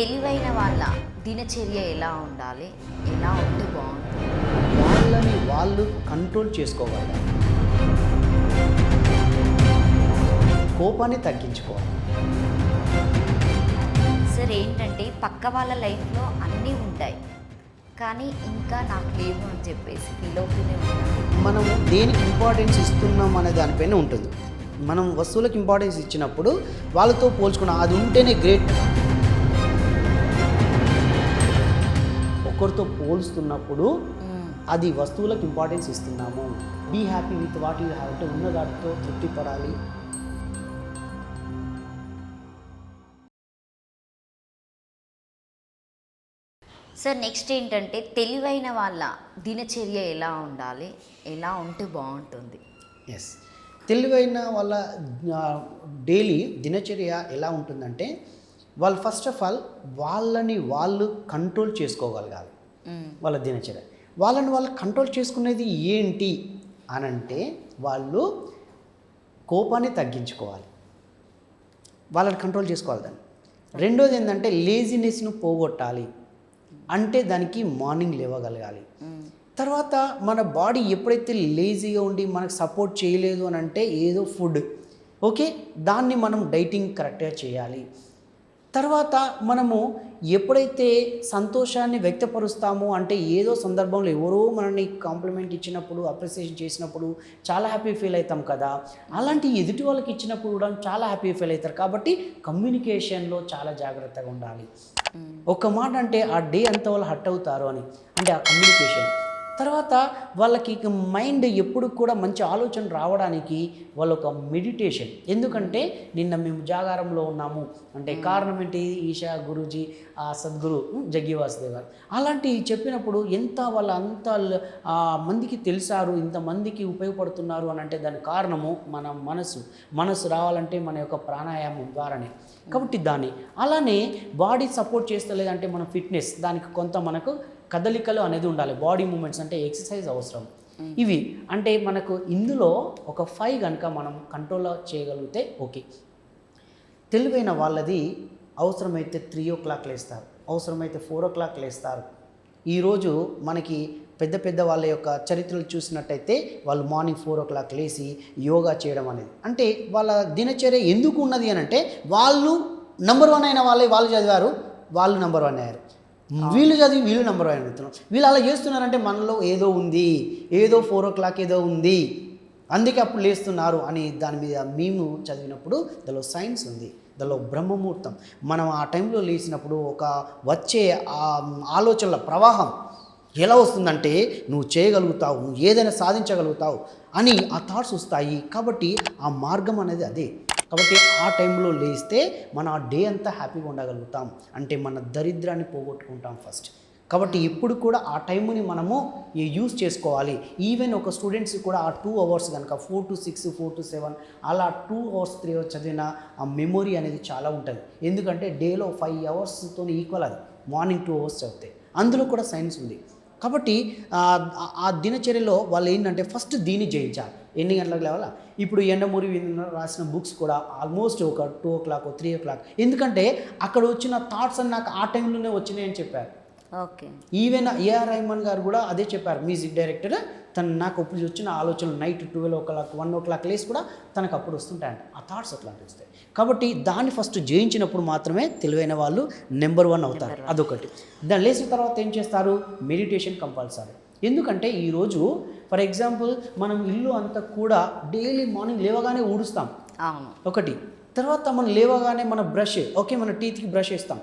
తెలివైన వాళ్ళ దినచర్య ఎలా ఉండాలి? ఎలా ఉంటే బాగుంటుంది? వాళ్ళని వాళ్ళు కంట్రోల్ చేసుకోవాలి. కోపాన్ని తగ్గించుకోవాలి. సార్ ఏంటంటే పక్క వాళ్ళ లైఫ్లో అన్నీ ఉంటాయి, కానీ ఇంకా నాకు లేవు అని చెప్పేసి ఫీల్ అవుతూనే ఉంటాను. మనము దేనికి ఇంపార్టెన్స్ ఇస్తున్నాం అనే దానిపైన ఉంటుంది. మనం వస్తువులకు ఇంపార్టెన్స్ ఇచ్చినప్పుడు వాళ్ళతో పోల్చుకున్నాం, అది ఉంటేనే గ్రేట్. ఒకరితో పోల్స్తున్నప్పుడు అది వస్తువులకు ఇంపార్టెన్స్ ఇస్తున్నాము. Be happy with what you have, అంటే ఉన్న వాటితో తృప్తి పడాలి. సార్ నెక్స్ట్ ఏంటంటే తెలివైన వాళ్ళ దినచర్య ఎలా ఉండాలి? ఎలా ఉంటే బాగుంటుంది? ఎస్, తెలివైన వాళ్ళ డైలీ దినచర్య ఎలా ఉంటుందంటే వాళ్ళు ఫస్ట్ ఆఫ్ ఆల్ వాళ్ళని వాళ్ళు కంట్రోల్ చేసుకోగలగాలి. వాళ్ళ దినచర్య వాళ్ళని వాళ్ళు కంట్రోల్ చేసుకునేది ఏంటి అనంటే వాళ్ళు కోపాన్ని తగ్గించుకోవాలి, వాళ్ళని కంట్రోల్ చేసుకోవాలి. దాన్ని రెండోది ఏంటంటే లేజినెస్ను పోగొట్టాలి, అంటే దానికి మార్నింగ్ లేవగలగాలి. తర్వాత మన బాడీ ఎప్పుడైతే లేజీగా ఉండి మనకు సపోర్ట్ చేయలేదు అని అంటే ఏదో ఫుడ్ ఓకే, దాన్ని మనం డైటింగ్ కరెక్ట్గా చేయాలి. తర్వాత మనము ఎప్పుడైతే సంతోషాన్ని వ్యక్తపరుస్తామో అంటే ఏదో సందర్భంలో ఎవరో మనల్ని కాంప్లిమెంట్ ఇచ్చినప్పుడు, అప్రిసియేషన్ చేసినప్పుడు చాలా హ్యాపీ ఫీల్ అవుతాం కదా, అలాంటి ఎదుటి వాళ్ళకి ఇచ్చినప్పుడు కూడా చాలా హ్యాపీ ఫీల్ అవుతారు. కాబట్టి కమ్యూనికేషన్లో చాలా జాగ్రత్తగా ఉండాలి. ఒక మాట అంటే ఆ డే అంతా వాళ్ళు హర్ట్ అవుతారు అని, అంటే ఆ కమ్యూనికేషన్. తర్వాత వాళ్ళకి మైండ్ ఎప్పుడు కూడా మంచి ఆలోచన రావడానికి వాళ్ళ ఒక మెడిటేషన్. ఎందుకంటే నిన్న మేము జాగారంలో ఉన్నాము అంటే కారణం ఏంటి, ఈషా గురూజీ, సద్గురు జగ్గి వాసుదేవ్ గారు అలాంటివి చెప్పినప్పుడు ఎంత వాళ్ళ అంత మందికి తెలిసారు, ఇంతమందికి ఉపయోగపడుతున్నారు అని అంటే దాని కారణము మన మనసు రావాలంటే మన యొక్క ప్రాణాయామం ద్వారానే. కాబట్టి దాన్ని అలానే బాడీ సపోర్ట్ చేస్తలేదంటే మన ఫిట్నెస్, దానికి కొంత మనకు కదలికలు అనేది ఉండాలి. బాడీ మూమెంట్స్ అంటే ఎక్సర్సైజ్ అవసరం. ఇవి అంటే మనకు ఇందులో ఒక 5 కనుక మనం కంట్రోల్లో చేయగలిగితే ఓకే. తెలివైన వాళ్ళది అవసరమైతే 3 o'clock లేస్తారు, అవసరమైతే 4 o'clock లేస్తారు. ఈరోజు మనకి పెద్ద పెద్ద వాళ్ళ యొక్క చరిత్రలు చూసినట్టయితే వాళ్ళు మార్నింగ్ 4 o'clock లేచి యోగా చేయడం అనేది, అంటే వాళ్ళ దినచర్య ఎందుకు ఉన్నది అని అంటే వాళ్ళు నెంబర్ 1 అయిన వాళ్ళు చదివారు, వాళ్ళు నెంబర్ 1 అయ్యారు. వీళ్ళు చదివి వీళ్ళు నెంబర్ 1 అవుతున్నారు. వీళ్ళు అలా చేస్తున్నారంటే మనలో ఏదో ఉంది, ఏదో 4 o'clock ఏదో ఉంది, అందుకే అప్పుడు లేస్తున్నారు అని దాని మీద మేము చదివినప్పుడు దానిలో సైన్స్ ఉంది, దానిలో బ్రహ్మముహూర్తం. మనం ఆ టైంలో లేచినప్పుడు ఒక వచ్చే ఆ ఆలోచనల ప్రవాహం ఎలా వస్తుందంటే నువ్వు చేయగలుగుతావు, నువ్వు ఏదైనా సాధించగలుగుతావు అని ఆ థాట్స్ వస్తాయి. కాబట్టి ఆ మార్గం అనేది అదే. కాబట్టి ఆ టైంలో లేస్తే మనం ఆ డే అంతా హ్యాపీగా ఉండగలుగుతాం, అంటే మన దరిద్రాన్ని పోగొట్టుకుంటాం ఫస్ట్. కాబట్టి ఎప్పుడు కూడా ఆ టైంని మనము యూజ్ చేసుకోవాలి. ఈవెన్ ఒక స్టూడెంట్స్ కూడా ఆ 2 hours కనుక 4 to 6, 4 to 7 అలా 2 hours 3 hours చదివిన ఆ మెమొరీ అనేది చాలా ఉంటుంది. ఎందుకంటే డేలో 5 hours ఈక్వల్ అది, మార్నింగ్ 2 hours చదివితే. అందులో కూడా సైన్స్ ఉంది. కాబట్టి ఆ దినచర్యలో వాళ్ళు ఏంటంటే ఫస్ట్ దీన్ని జయించాలి. ఎన్ని గంటలకు లేవాలా? ఇప్పుడు ఎండమూరి రాసిన బుక్స్ కూడా ఆల్మోస్ట్ ఒక 2 o'clock 3 o'clock, ఎందుకంటే అక్కడ వచ్చిన థాట్స్ అని నాకు ఆ టైంలోనే వచ్చినాయి అని చెప్పారు. ఓకే. ఈవెన్ ఏఆర్ రెహమాన్ గారు కూడా అదే చెప్పారు, మ్యూజిక్ డైరెక్టర్. నాకు అప్పుడు వచ్చిన ఆలోచనలు నైట్ 12 o'clock 1 o'clock లేసి కూడా తనకు అప్పుడు వస్తుంటాయంట ఆ థాట్స్, అట్లాంటివి వస్తాయి. కాబట్టి దాన్ని ఫస్ట్ జయించినప్పుడు మాత్రమే తెలివైన వాళ్ళు నెంబర్ 1 అవుతారు. అదొకటి. దాన్ని లేచిన తర్వాత ఏం చేస్తారు? Meditation compulsory. ఎందుకంటే ఈరోజు ఫర్ ఎగ్జాంపుల్ మనం ఇల్లు అంతా కూడా డైలీ మార్నింగ్ లేవగానే ఊడుస్తాం ఒకటి. తర్వాత మనం లేవగానే మన బ్రష్ ఓకే, మన టీత్కి బ్రష్ వేస్తాం,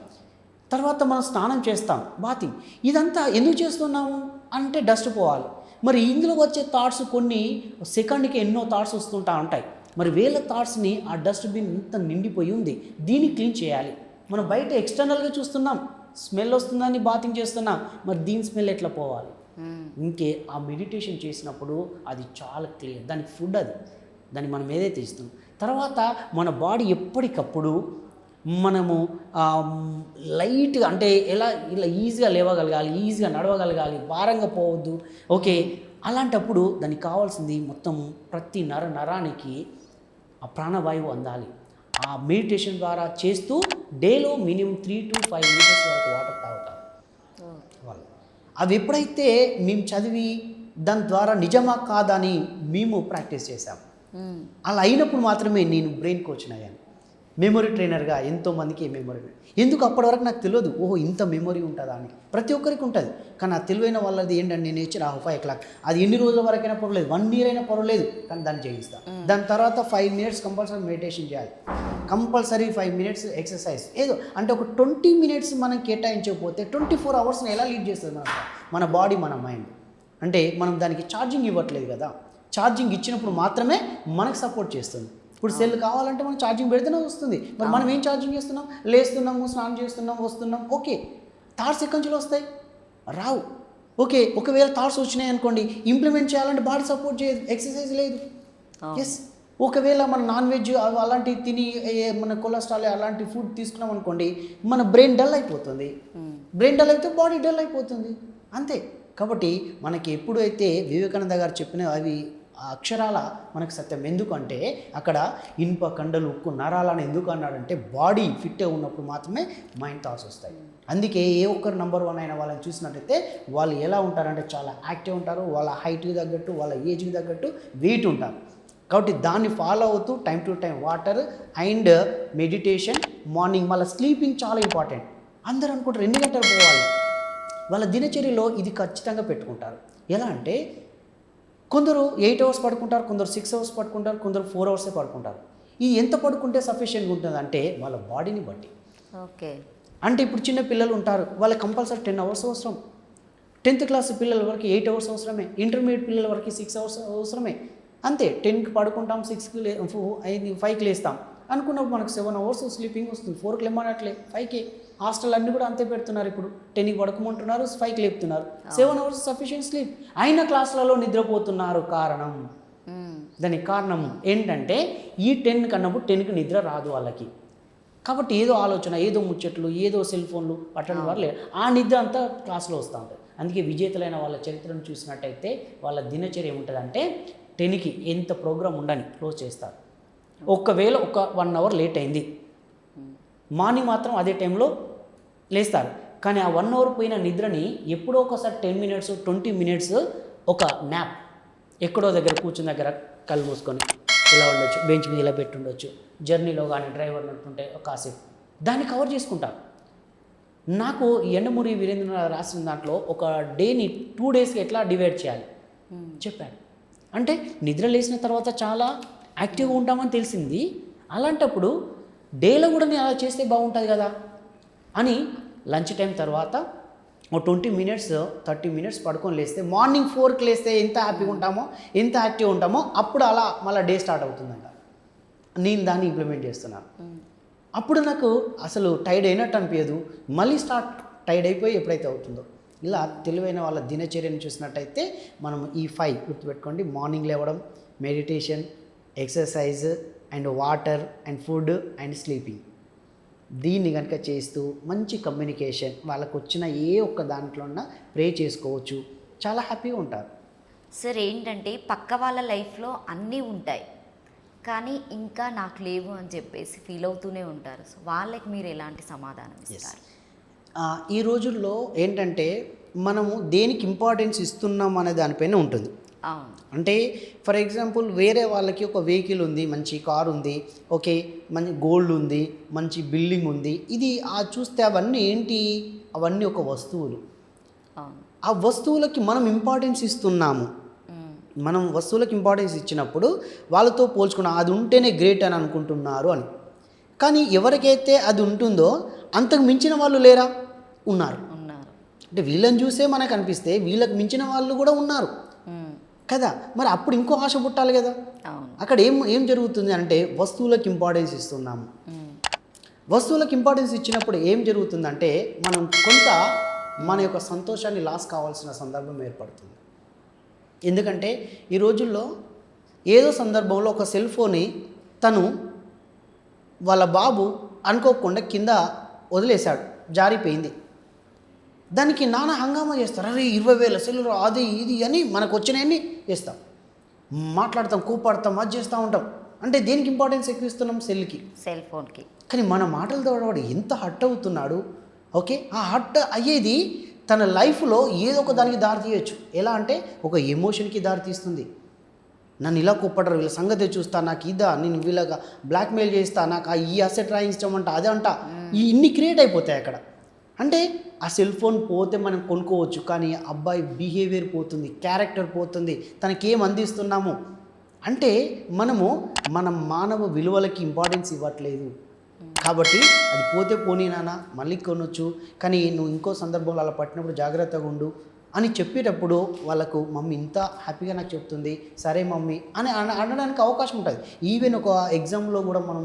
తర్వాత మనం స్నానం చేస్తాం, బాతింగ్. ఇదంతా ఎందుకు చేస్తున్నాము అంటే డస్ట్ పోవాలి. మరి ఇందులో వచ్చే థాట్స్ కొన్ని సెకండ్కి ఎన్నో థాట్స్ వస్తుంటా ఉంటాయి. మరి వేల థాట్స్ని ఆ డస్ట్బిన్ ఇంత నిండిపోయి ఉంది, దీన్ని క్లీన్ చేయాలి. మనం బయట ఎక్స్టర్నల్గా చూస్తున్నాం, స్మెల్ వస్తుందని బాతింగ్ చేస్తున్నాం, మరి దీని స్మెల్ ఎట్లా పోవాలి? ఇంకే ఆ మెడిటేషన్ చేసినప్పుడు అది చాలా క్లియర్. దానికి ఫుడ్ అది, దాన్ని మనం ఏదైతే ఇస్తున్నాం. తర్వాత మన బాడీ ఎప్పటికప్పుడు మనము లైట్గా అంటే ఇలా ఈజీగా లేవగలగాలి, ఈజీగా నడవగలగాలి, భారంగా పోవద్దు. ఓకే, అలాంటప్పుడు దానికి కావాల్సింది మొత్తం ప్రతి నరానికి ఆ ప్రాణవాయువు అందాలి. ఆ మెడిటేషన్ ద్వారా చేస్తూ డేలో మినిమం 3 to 5 లీటర్స్ వరకు వాటర్ తాగుతారు వాళ్ళు. అవి ఎప్పుడైతే మేము చదివి దాని ద్వారా నిజమా కాదా అని మేము ప్రాక్టీస్ చేసాం. అలా అయినప్పుడు మాత్రమే నేను బ్రెయిన్ కోచ్ని అయ్యాను. మెమొరీ ట్రైనర్గా ఎంతోమందికి మెమొరీ, ఎందుకు అప్పటి వరకు నాకు తెలియదు, ఓహో ఇంత మెమొరీ ఉంటుందా అని. ప్రతి ఒక్కరికి ఉంటుంది, కానీ ఆ తెలివైన వాళ్ళది ఏంటంటే నేను ఇచ్చిన 5 o'clock అది ఎన్ని రోజుల వరకైనా పర్వాలేదు, 1 year అయినా పర్వాలేదు, కానీ దాన్ని చేయిస్తాను. దాని తర్వాత 5 minutes కంపల్సరీ మెడిటేషన్ చేయాలి, కంపల్సరీ 5 minutes ఎక్సర్సైజ్. ఏదో అంటే ఒక 20 minutes మనం కేటాయించకపోతే 24 hours ఎలా లీడ్ చేస్తుంది మన బాడీ, మన మైండ్. అంటే మనం దానికి ఛార్జింగ్ ఇవ్వట్లేదు కదా, ఛార్జింగ్ ఇచ్చినప్పుడు మాత్రమే మనకు సపోర్ట్ చేస్తుంది. ఇప్పుడు సెల్ కావాలంటే మనం ఛార్జింగ్ పెడితేనే వస్తుంది. మరి మనం ఏం ఛార్జింగ్ చేస్తున్నాం, లేస్తున్నాము, స్నానం చేస్తున్నాం, వస్తున్నాం, ఓకే. థాట్స్ ఎక్కడి నుంచి వస్తాయి, రావు. ఓకే, ఒకవేళ థాట్స్ వచ్చినాయి అనుకోండి, ఇంప్లిమెంట్ చేయాలంటే బాడీ సపోర్ట్ చేయదు, ఎక్సర్సైజ్ లేదు. ఎస్, ఒకవేళ మన నాన్ వెజ్ అలాంటివి తిని మన కొలెస్ట్రాల్ అలాంటి ఫుడ్ తీసుకున్నాం అనుకోండి, మన బ్రెయిన్ డల్ అయిపోతుంది. బ్రెయిన్ డల్ అయితే బాడీ డల్ అయిపోతుంది, అంతే. కాబట్టి మనకి ఎప్పుడైతే వివేకానంద గారు చెప్పిన అవి అక్షరాల మనకు సత్యం. ఎందుకంటే అక్కడ ఇనుప కండలు ఉక్కు నరాలని ఎందుకు అన్నాడంటే బాడీ ఫిట్గా ఉన్నప్పుడు మాత్రమే మైండ్ థాట్స్ వస్తాయి. అందుకే ఏ ఒక్కరు నెంబర్ 1 అయిన వాళ్ళని చూసినట్టయితే వాళ్ళు ఎలా ఉంటారంటే చాలా యాక్టివ్ ఉంటారు, వాళ్ళ హైట్కి తగ్గట్టు, వాళ్ళ ఏజ్కి తగ్గట్టు వెయిట్ ఉంటారు. కాబట్టి దాన్ని ఫాలో అవుతూ time to time water and meditation, morning మళ్ళీ స్లీపింగ్ చాలా ఇంపార్టెంట్. అందరూ అనుకుంటారు 2 గంటలు పోవాలి, వాళ్ళ దినచర్యలో ఇది ఖచ్చితంగా పెట్టుకుంటారు. ఎలా అంటే కొందరు 8 hours పడుకుంటారు, కొందరు 6 hours పడుకుంటారు, కొందరు 4 hours పడుకుంటారు. ఇది ఎంత పడుకుంటే సఫిషియెంట్గా ఉంటుంది అంటే వాళ్ళ బాడీని బట్టి. ఓకే, అంటే ఇప్పుడు చిన్న పిల్లలు ఉంటారు, వాళ్ళకి కంపల్సరీ 10 hours అవసరం. 10th class పిల్లల వరకు 8 hours అవసరమే, ఇంటర్మీడియట్ పిల్లల వరకు 6 hours అవసరమే. అంతే, 10కి పడుకుంటాం, 5కి లేస్తాం అనుకున్నప్పుడు మనకు 7 hours స్లీపింగ్ వస్తుంది. 4కి లేమనట్లే, 5కి. హాస్టల్ అన్నీ కూడా అంతే పెడుతున్నారు. ఇప్పుడు 10కి పడుకోమంటున్నారు, 5కి లేపుతున్నారు. 7 hours సఫిషియెంట్ స్లీప్. అయిన క్లాసులలో నిద్రపోతున్నారు. కారణం, దానికి కారణం ఏంటంటే ఈ 10 కన్నప్పుడు 10కి నిద్ర రాదు వాళ్ళకి. కాబట్టి ఏదో ఆలోచన, ఏదో ముచ్చట్లు, ఏదో సెల్ ఫోన్లు పట్టడం వల్ల ఆ నిద్ర అంతా క్లాస్లో వస్తూ ఉంటుంది. అందుకే విజేతలైన వాళ్ళ చరిత్రను చూసినట్టయితే వాళ్ళ దినచర్య ఏముంటుందంటే 10కి ఎంత ప్రోగ్రామ్ ఉండని క్లోజ్ చేస్తారు. ఒకవేళ ఒక 1 hour లేట్ అయింది, మార్నింగ్ మాత్రం అదే టైంలో లేస్తారు. కానీ ఆ 1 hour పోయిన నిద్రని ఎప్పుడో ఒకసారి 10 minutes 20 minutes ఒక న్యాప్, ఎక్కడో దగ్గర కూర్చుని దగ్గర కళ్ళు మూసుకొని ఇలా ఉండొచ్చు, బెంచ్ మీద ఇలా పెట్టి ఉండొచ్చు, జర్నీలో కానీ డ్రైవర్ ఉంటుంటే కాసేపు దాన్ని కవర్ చేసుకుంటారు. నాకు ఎండమూరి వీరేంద్ర రాసిన దాంట్లో ఒక డేని 2 daysకి ఎట్లా డివైడ్ చేయాలి చెప్పాడు. అంటే నిద్ర లేచిన తర్వాత చాలా యాక్టివ్గా ఉంటామని తెలిసింది. అలాంటప్పుడు డేలో కూడా నేను అలా చేస్తే బాగుంటుంది కదా అని లంచ్ టైం తర్వాత ఒక 20 minutes 30 minutes పడుకొని లేస్తే మార్నింగ్ 4కి లేస్తే ఎంత హ్యాపీగా ఉంటామో, ఎంత యాక్టివ్గా ఉంటామో అప్పుడు అలా మళ్ళీ డే స్టార్ట్ అవుతుందంట. నేను దాన్ని ఇంప్లిమెంట్ చేస్తున్నాను. అప్పుడు నాకు అసలు టైర్డ్ అయినట్టు అనిపించదు, మళ్ళీ టైర్డ్ అయిపోయి ఎప్పుడైతే అవుతుందో. ఇలా తెలివైన వాళ్ళ దినచర్యను చూసినట్టయితే మనం ఈ 5 గుర్తుపెట్టుకోండి. మార్నింగ్ లేవడం, meditation, exercise and water and food and sleeping. దీన్ని కనుక చేస్తూ మంచి కమ్యూనికేషన్, వాళ్ళకు వచ్చిన ఏ ఒక్క దాంట్లో ఉన్నా ప్రే చేసుకోవచ్చు, చాలా హ్యాపీగా ఉంటారు. సార్ ఏంటంటే పక్క వాళ్ళ లైఫ్లో అన్నీ ఉంటాయి, కానీ ఇంకా నాకు లేవు అని చెప్పేసి ఫీల్ అవుతూనే ఉంటారు. సో వాళ్ళకి మీరు ఎలాంటి సమాధానం ఇస్తారు? ఈ రోజుల్లో ఏంటంటే మనము దేనికి ఇంపార్టెన్స్ ఇస్తున్నాం అనే దానిపైన ఉంటుంది. అంటే ఫర్ ఎగ్జాంపుల్ వేరే వాళ్ళకి ఒక వెహికల్ ఉంది, మంచి కార్ ఉంది, ఓకే, మంచి గోల్డ్ ఉంది, మంచి బిల్డింగ్ ఉంది, ఇది చూస్తే అవన్నీ ఏంటి, అవన్నీ ఒక వస్తువులు. ఆ వస్తువులకి మనం ఇంపార్టెన్స్ ఇస్తున్నాము. మనం వస్తువులకు ఇంపార్టెన్స్ ఇచ్చినప్పుడు వాళ్ళతో పోల్చుకున్నాం, అది ఉంటేనే గ్రేట్ అని అనుకుంటున్నారు అని. కానీ ఎవరికైతే అది ఉంటుందో అంతకు మించిన వాళ్ళు లేరా? ఉన్నారు. అంటే వీళ్ళని చూసే మనకు అనిపిస్తే వీళ్ళకి మించిన వాళ్ళు కూడా ఉన్నారు కదా. మరి అప్పుడు ఇంకో ఆశ పుట్టాలి కదా. అక్కడ ఏం జరుగుతుంది అంటే వస్తువులకు ఇంపార్టెన్స్ ఇస్తున్నాము. వస్తువులకు ఇంపార్టెన్స్ ఇచ్చినప్పుడు ఏం జరుగుతుందంటే మనం కొంత మన యొక్క సంతోషాన్ని లాస్ కావాల్సిన సందర్భం ఏర్పడుతుంది. ఎందుకంటే ఈ రోజుల్లో ఏదో సందర్భంలో ఒక సెల్ ఫోన్ని తను వాళ్ళ బాబు అనుకోకుండా కింద వదిలేశాడు, జారిపోయింది. దానికి నానా హంగామా చేస్తారు, అరే 20,000 సెల్లు అది ఇది అని మనకు వచ్చినాయని చేస్తాం, మాట్లాడతాం, కూపాడతాం, అది చేస్తూ ఉంటాం. అంటే దేనికి ఇంపార్టెన్స్ ఎక్కువ ఇస్తున్నాం? సెల్కి. సెల్ ఫోన్కి. కానీ మన మాటలతో వాడు ఎంత హర్ట్ అవుతున్నాడు. ఓకే, ఆ హర్ట్ అయ్యేది తన లైఫ్లో ఏదో ఒక దానికి దారి తీయచ్చు. ఎలా అంటే ఒక ఎమోషన్కి దారి తీస్తుంది. నన్ను ఇలా కొప్పడరు, వీళ్ళ సంగతి చూస్తా, నాకు ఇదా, నేను వీళ్ళగా బ్లాక్మెయిల్ చేస్తా, నాకు ఈ అసెట్ రాయించమంట, అదే అంట, ఇన్ని క్రియేట్ అయిపోతాయి అక్కడ. అంటే ఆ సెల్ ఫోన్ పోతే మనం కొనుక్కోవచ్చు, కానీ అబ్బాయి బిహేవియర్ పోతుంది, క్యారెక్టర్ పోతుంది, తనకేం అందిస్తున్నాము అంటే మనము మన మానవ విలువలకి ఇంపార్టెన్స్ ఇవ్వట్లేదు. కాబట్టి అది పోతే పోనీ నాన్న, మళ్ళీ కొనొచ్చు, కానీ నువ్వు ఇంకో సందర్భంలో అలా పట్టినప్పుడు జాగ్రత్తగా ఉండు అని చెప్పేటప్పుడు వాళ్ళకు మమ్మీ ఇంత హ్యాపీగా నాకు చెప్తుంది, సరే మమ్మీ అని అనడానికి అవకాశం ఉంటుంది. ఈవెన్ ఒక ఎగ్జామ్లో కూడా మనం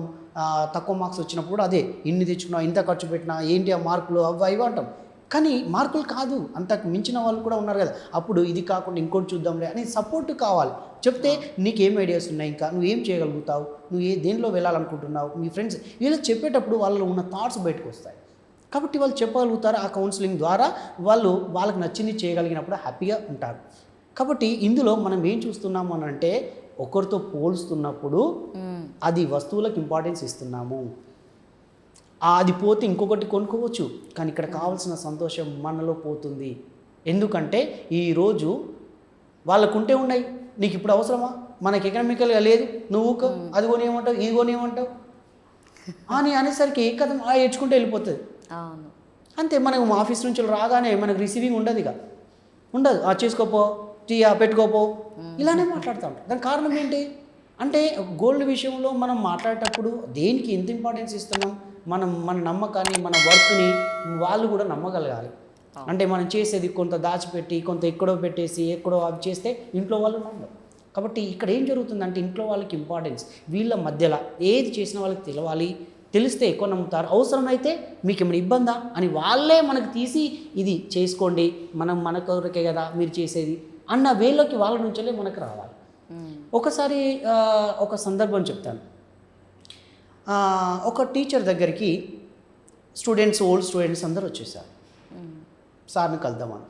తక్కువ మార్క్స్ వచ్చినప్పుడు అదే ఇన్ని తెచ్చుకున్నా, ఇంత ఖర్చు పెట్టినా, ఏంటి ఆ మార్కులు అవి ఇవి అంటాం. కానీ మార్కులు కాదు, అంతకు మించిన వాళ్ళు కూడా ఉన్నారు కదా, అప్పుడు ఇది కాకుండా ఇంకోటి చూద్దాంలే అని సపోర్ట్ కావాలి. చెప్తే నీకేం ఐడియాస్ ఉన్నాయి, ఇంకా నువ్వేం చేయగలుగుతావు, నువ్వు దేంట్లో వెళ్ళాలనుకుంటున్నావు, మీ ఫ్రెండ్స్ వీళ్ళు చెప్పేటప్పుడు వాళ్ళలో ఉన్న థాట్స్ బయటకు వస్తాయి. కాబట్టి వాళ్ళు చెప్పగలుగుతారు. ఆ కౌన్సిలింగ్ ద్వారా వాళ్ళకి నచ్చింది చేయగలిగినప్పుడు హ్యాపీగా ఉంటారు. కాబట్టి ఇందులో మనం ఏం చూస్తున్నాము అని అంటే ఒకరితో పోల్స్తున్నప్పుడు అది వస్తువులకు ఇంపార్టెన్స్ ఇస్తున్నాము. అది పోతే ఇంకొకటి కొనుక్కోవచ్చు, కానీ ఇక్కడ కావాల్సిన సంతోషం మనలో పోతుంది. ఎందుకంటే ఈరోజు వాళ్ళకుంటే ఉన్నాయి, నీకు ఇప్పుడు అవసరమా, మనకి ఎకనామికల్గా లేదు, నువ్వు అది కొనేమంటావు, ఇది కొనేమంటావు అని అనేసరికి కథ ఏడ్చుకుంటూ వెళ్ళిపోతుంది. అవును, అంతే. మనకు ఆఫీస్ నుంచి రాగానే మనకు రిసీవింగ్ ఉండదు, ఇక ఉండదు. చేసుకోపో, పెట్టుకోపో, ఇలానే మాట్లాడుతూ ఉంటాం. దానికి కారణం ఏంటి అంటే గోల్డ్ విషయంలో మనం మాట్లాడేటప్పుడు దేనికి ఎంత ఇంపార్టెన్స్ ఇస్తున్నాం, మన నమ్మకాన్ని, మన వర్క్ని వాళ్ళు కూడా నమ్మగలగాలి. అంటే మనం చేసేది కొంత దాచిపెట్టి కొంత ఎక్కడో పెట్టేసి ఎక్కడో అవి చేస్తే ఇంట్లో వాళ్ళు నమ్మరు. కాబట్టి ఇక్కడ ఏం జరుగుతుందంటే ఇంట్లో వాళ్ళకి ఇంపార్టెన్స్, వీళ్ళ మధ్యలో ఏది చేసిన వాళ్ళకి తెలవాలి, తెలిస్తే ఎక్కువ నమ్ముతారు. అవసరమైతే మీకు ఏమైనా ఇబ్బందా అని వాళ్ళే మనకు తీసి ఇది చేసుకోండి, మన కొరకే కదా మీరు చేసేది అన్న వేలోకి వాళ్ళ నుంచే మనకు రావాలి. ఒకసారి ఒక సందర్భం చెప్తాను. ఒక టీచర్ దగ్గరికి ఓల్డ్ స్టూడెంట్స్ అందరూ వచ్చేసారు సార్ని కలుద్దామని.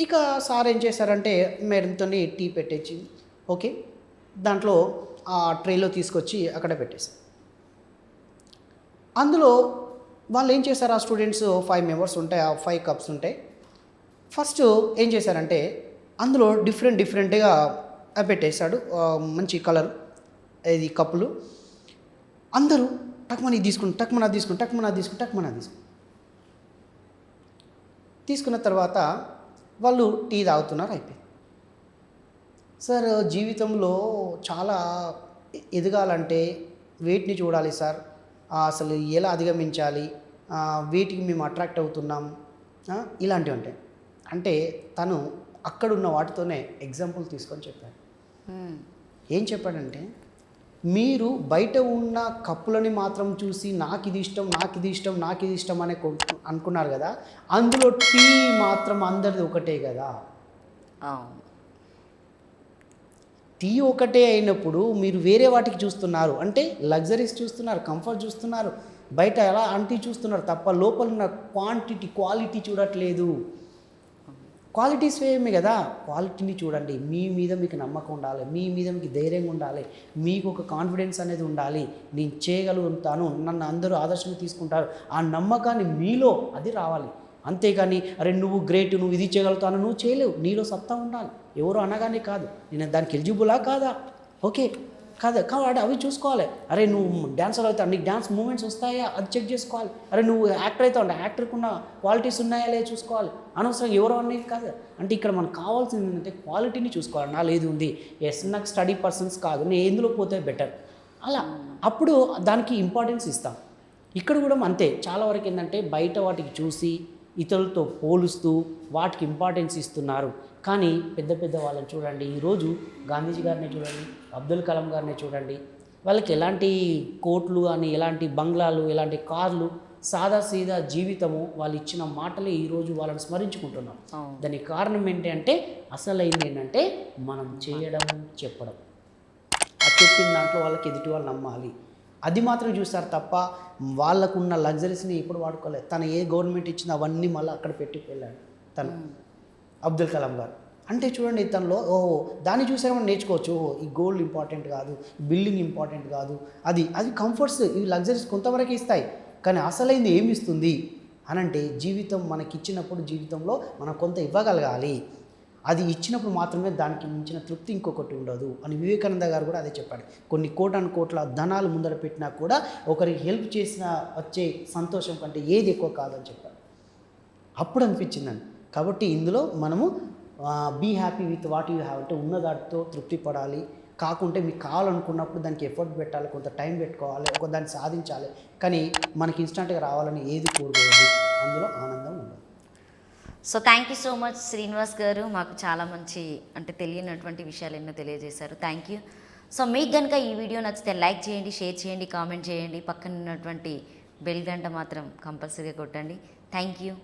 ఇక సార్ ఏం చేశారంటే మేడంతో టీ పెట్టేసి ఓకే దాంట్లో ఆ ట్రేలో తీసుకొచ్చి అక్కడ పెట్టేశారు. అందులో వాళ్ళు ఏం చేశారు, ఆ స్టూడెంట్స్ 5 మెంబర్స్ ఉంటాయి, ఆ 5 కప్స్ ఉంటాయి. ఫస్ట్ ఏం చేశారంటే అందులో డిఫరెంట్గా పెట్టేశాడు, మంచి కలర్ ఇది కప్పులు. అందరూ టక్మని తీసుకున్న తర్వాత వాళ్ళు టీ తాగుతున్నారు, అయిపోయింది. సార్ జీవితంలో చాలా ఎదగాలంటే వేటిని చూడాలి సార్, అసలు ఎలా అధిగమించాలి, వీటికి మేము అట్రాక్ట్ అవుతున్నాం, ఇలాంటివి ఉంటాయి. అంటే తను అక్కడున్న వాటితోనే ఎగ్జాంపుల్ తీసుకొని చెప్పాడు. ఏం చెప్పాడంటే మీరు బయట ఉన్న కప్పులని మాత్రం చూసి నాకు ఇది ఇష్టం అనే అనుకున్నారు కదా, అందులో టీ మాత్రం అందరిది ఒకటే కదా. టీ ఒకటే అయినప్పుడు మీరు వేరే వాటికి చూస్తున్నారు, అంటే లగ్జరీస్ చూస్తున్నారు, కంఫర్ట్ చూస్తున్నారు, బయట ఎలా అంటీ చూస్తున్నారు తప్ప లోపల ఉన్న క్వాలిటీ చూడట్లేదు. క్వాలిటీస్ ఏమే కదా, క్వాలిటీని చూడండి. మీ మీద మీకు నమ్మకం ఉండాలి, మీ మీద మీకు ధైర్యంగా ఉండాలి, మీకు ఒక కాన్ఫిడెన్స్ అనేది ఉండాలి. నేను చేయగలుగుతాను, నన్ను అందరూ ఆదర్శంగా తీసుకుంటారు, ఆ నమ్మకాన్ని మీలో అది రావాలి. అంతేగాని అరే నువ్వు గ్రేట్, నువ్వు ఇది చేయగలుగుతాను, నువ్వు చేయలేవు, నీలో సత్తా ఉండాలి. ఎవరు అనగానే కాదు, నేను దానికి ఎలిజిబులా కాదా, ఓకే కాదు కాబట్టి అవి చూసుకోవాలి. అరే నువ్వు డ్యాన్సర్ అవుతావు, నీకు డ్యాన్స్ మూమెంట్స్ వస్తాయా అది చెక్ చేసుకోవాలి. అరే నువ్వు యాక్టర్ అవుతావు అంటే యాక్టర్కి ఉన్న క్వాలిటీస్ ఉన్నాయా లేదా చూసుకోవాలి. అనవసరంగా ఎవరో అనేది కాదు. అంటే ఇక్కడ మనకు కావాల్సింది ఏంటంటే క్వాలిటీని చూసుకోవాలి. నాలో ఏది ఉంది, నాకు స్టడీ పర్సన్స్ కాదు, నేను ఎందులో పోతే బెటర్, అలా అప్పుడు దానికి ఇంపార్టెన్స్ ఇస్తాం. ఇక్కడ కూడా అంతే. చాలా వరకు ఏంటంటే బయట వాటికి చూసి ఇతరులతో పోలుస్తూ వాటికి ఇంపార్టెన్స్ ఇస్తున్నారు. కానీ పెద్ద వాళ్ళని చూడండి, ఈరోజు గాంధీజీ గారిని చూడండి, అబ్దుల్ కలాం గారిని చూడండి, వాళ్ళకి ఎలాంటి కోట్లు అని, ఎలాంటి బంగ్లాలు, ఎలాంటి కార్లు, సాదాసీదా జీవితము, వాళ్ళు ఇచ్చిన మాటలే ఈరోజు వాళ్ళని స్మరించుకుంటున్నాం. దానికి కారణం ఏంటి అంటే అసలైంది ఏంటంటే మనం చేయడం, చెప్పడం. ఆ చెప్పిన దాంట్లో వాళ్ళకి ఎదుటి వాళ్ళు నమ్మాలి, అది మాత్రం చూస్తారు తప్ప వాళ్ళకున్న లగ్జరీస్ని ఎప్పుడు వాడుకోలేదు. తను ఏ గవర్నమెంట్ ఇచ్చిందో అవన్నీ మళ్ళీ అక్కడ పెట్టి వెళ్ళాడు తను, అబ్దుల్ కలాం గారు. అంటే చూడండి తనలో ఓహో దాన్ని చూసాక మనం నేర్చుకోవచ్చు. ఓహో ఈ గోల్డ్ ఇంపార్టెంట్ కాదు, బిల్డింగ్ ఇంపార్టెంట్ కాదు, అది కంఫర్ట్స్ ఇవి లగ్జరీస్ కొంతవరకు ఇస్తాయి, కానీ అసలైంది ఏమి ఇస్తుంది అని అంటే జీవితం మనకిచ్చినప్పుడు జీవితంలో మనం కొంత ఇవ్వగలగాలి. అది ఇచ్చినప్పుడు మాత్రమే దానికి మించిన తృప్తి ఇంకొకటి ఉండదు అని వివేకానంద గారు కూడా అదే చెప్పాడు. కొన్ని కోటాను కోట్ల ధనాలు ముందర పెట్టినా కూడా ఒకరికి హెల్ప్ చేసిన వచ్చే సంతోషం కంటే ఏది ఎక్కువ కాదని చెప్పాడు. అప్పుడు అనిపించిందండి. కాబట్టి ఇందులో మనము be happy with what you have అంటే ఉన్న దాటితో తృప్తి పడాలి. కాకుంటే మీకు కావాలనుకున్నప్పుడు దానికి ఎఫర్ట్ పెట్టాలి, కొంత టైం పెట్టుకోవాలి, ఒక దాన్ని సాధించాలి. కానీ మనకి ఇన్స్టంట్గా రావాలని ఏది కోరుకోవద్దు, అందులో ఆనందం ఉండదు. So thank you so much Srinivas గారు, మాకు చాలా మంచి అంటే తెలియనటువంటి విషయాలు ఎన్నో తెలియజేశారు. Thank you. సో మీకు కనుక ఈ వీడియో నచ్చితే లైక్ చేయండి, షేర్ చేయండి, కామెంట్ చేయండి, పక్కన ఉన్నటువంటి బెల్ గంట మాత్రం కంపల్సరీగా కొట్టండి. Thank you.